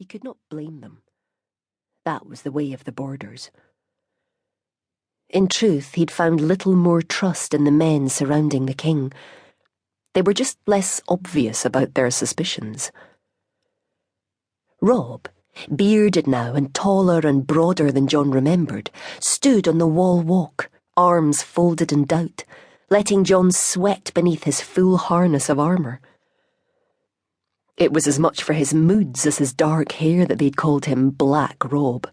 He could not blame them. That was the way of the Borders. In truth, he'd found little more trust in the men surrounding the king. They were just less obvious about their suspicions. Rob, bearded now and taller and broader than John remembered, stood on the wall walk, arms folded in doubt, letting John sweat beneath his full harness of armour. It was as much for his moods as his dark hair that they'd called him Black Rob.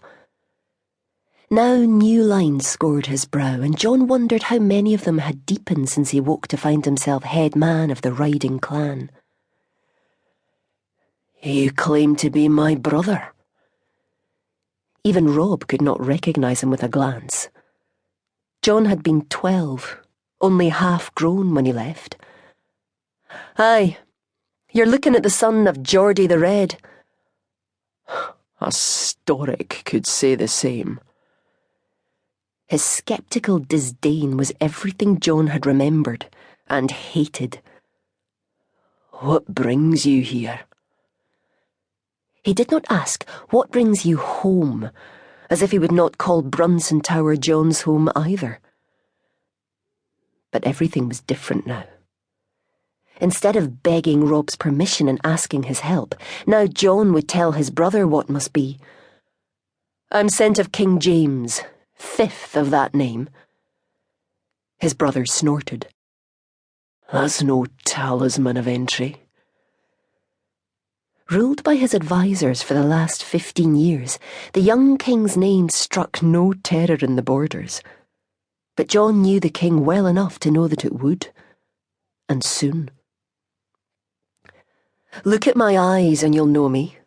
Now new lines scored his brow, and John wondered how many of them had deepened since he woke to find himself head man of the riding clan. "You claim to be my brother." Even Rob could not recognise him with a glance. John had been 12, only half grown when he left. "Aye, you're looking at the son of Geordie the Red." A Storic could say the same. His sceptical disdain was everything John had remembered and hated. "What brings you here?" He did not ask, "What brings you home?" as if he would not call Brunson Tower John's home either. But everything was different now. Instead of begging Rob's permission and asking his help, now John would tell his brother what must be. "I'm sent of King James, 5th of that name." His brother snorted. "That's no talisman of entry." Ruled by his advisers for the last 15 years, the young king's name struck no terror in the Borders. But John knew the king well enough to know that it would. And soon. "Look at my eyes and you'll know me."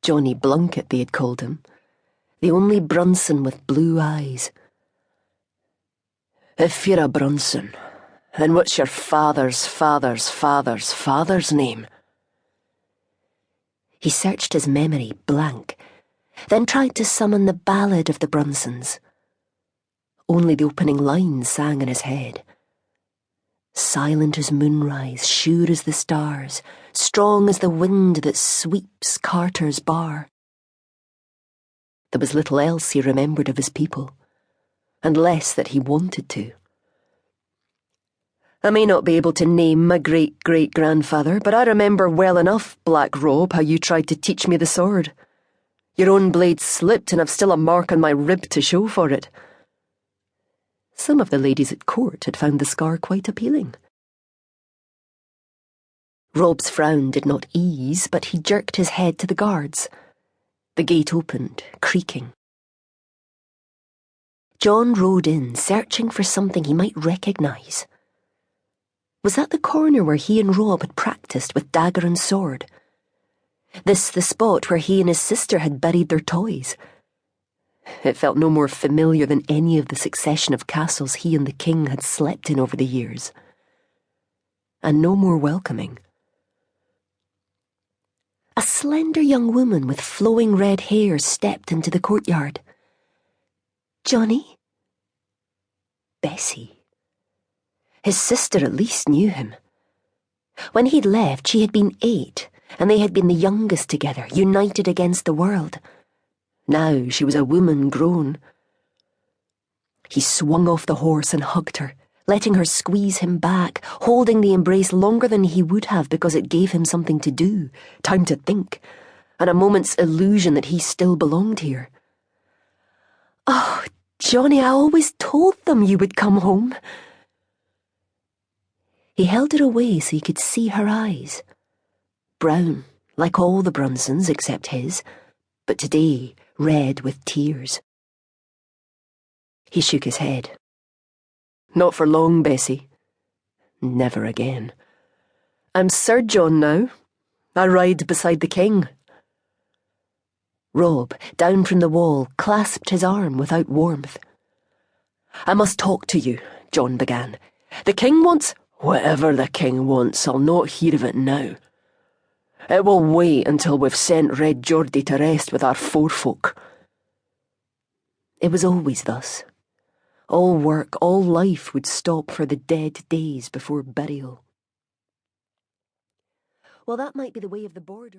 Johnny Blunkett, they had called him. The only Brunson with blue eyes. "If you're a Brunson, then what's your father's father's father's father's name?" He searched his memory blank, then tried to summon the ballad of the Brunsons. Only the opening lines sang in his head. "Silent as moonrise, sure as the stars, strong as the wind that sweeps Carter's bar." There was little else he remembered of his people, and less that he wanted to. "I may not be able to name my great-great-grandfather, but I remember well enough, Black Rob, how you tried to teach me the sword. Your own blade slipped, and I've still a mark on my rib to show for it." Some of the ladies at court had found the scar quite appealing. Rob's frown did not ease, but he jerked his head to the guards. The gate opened, creaking. John rode in, searching for something he might recognise. Was that the corner where he and Rob had practised with dagger and sword? This the spot where he and his sister had buried their toys? It felt no more familiar than any of the succession of castles he and the king had slept in over the years. And no more welcoming. A slender young woman with flowing red hair stepped into the courtyard. "Johnny?" Bessie. His sister at least knew him. When he'd left, she had been 8, and they had been the youngest together, united against the world. Now she was a woman grown. He swung off the horse and hugged her, letting her squeeze him back, holding the embrace longer than he would have because it gave him something to do, time to think, and a moment's illusion that he still belonged here. "Oh, Johnny, I always told them you would come home." He held her away so he could see her eyes. Brown, like all the Brunsons except his, but today red with tears. He shook his head. "Not for long, Bessie. Never again. I'm Sir John now. I ride beside the king." Rob, down from the wall, clasped his arm without warmth. "I must talk to you," John began. "The king wants—" "Whatever the king wants, I'll not hear of it now. It will wait until we've sent Red Geordie to rest with our forefolk." It was always thus. All work, all life would stop for the dead days before burial. Well, that might be the way of the Border.